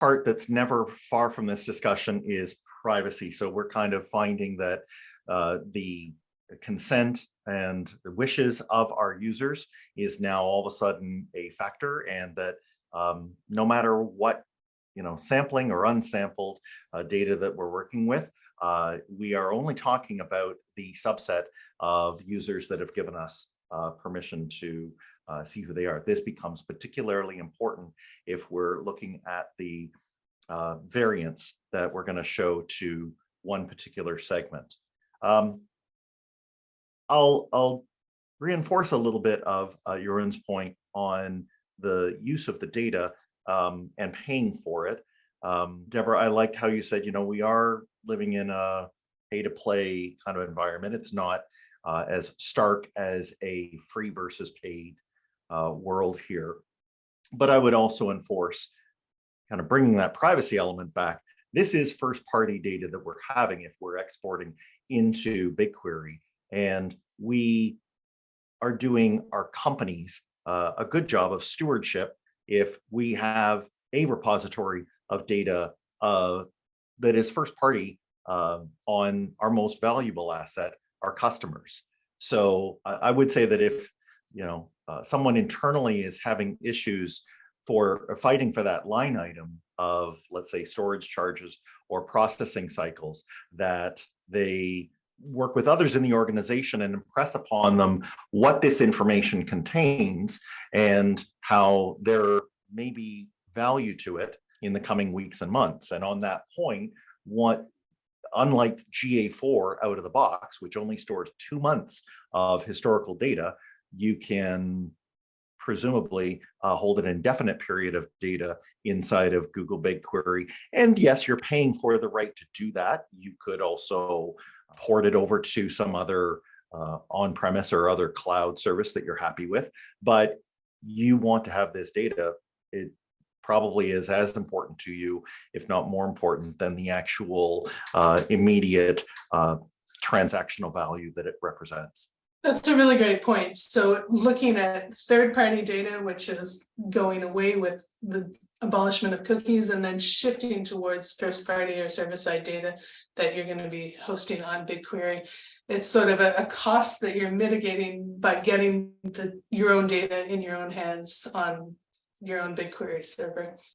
part that's never far from this discussion is privacy. So we're kind of finding that the consent and the wishes of our users is now all of a sudden a factor, and that no matter what sampling or unsampled data that we're working with, we are only talking about the subset of users that have given us permission to see who they are. This becomes particularly important if we're looking at the variance that we're going to show to one particular segment. I'll reinforce a little bit of Jeroen's point on the use of the data and paying for it. Deborah, I liked how you said, we are living in a pay-to-play kind of environment. It's not as stark as a free versus paid world here. But I would also enforce kind of bringing that privacy element back. This is first-party data that we're having if we're exporting into BigQuery. And we are doing our companies a good job of stewardship if we have a repository of data that is first party on our most valuable asset, our customers. So I would say that if someone internally is having issues for fighting for that line item of, let's say, storage charges or processing cycles, that they work with others in the organization and impress upon them what this information contains and how there may be value to it in the coming weeks and months. And on that point, unlike GA4 out of the box, which only stores 2 months of historical data, you can presumably hold an indefinite period of data inside of Google BigQuery. And yes, you're paying for the right to do that. You could also port it over to some other on-premise or other cloud service that you're happy with, but you want to have this data. It probably is as important to you, if not more important, than the actual immediate transactional value that it represents. That's a really great point. So looking at third-party data, which is going away with the abolishment of cookies and then shifting towards first-party or server-side data that you're going to be hosting on BigQuery, it's sort of a cost that you're mitigating by getting your own data in your own hands on your own BigQuery server.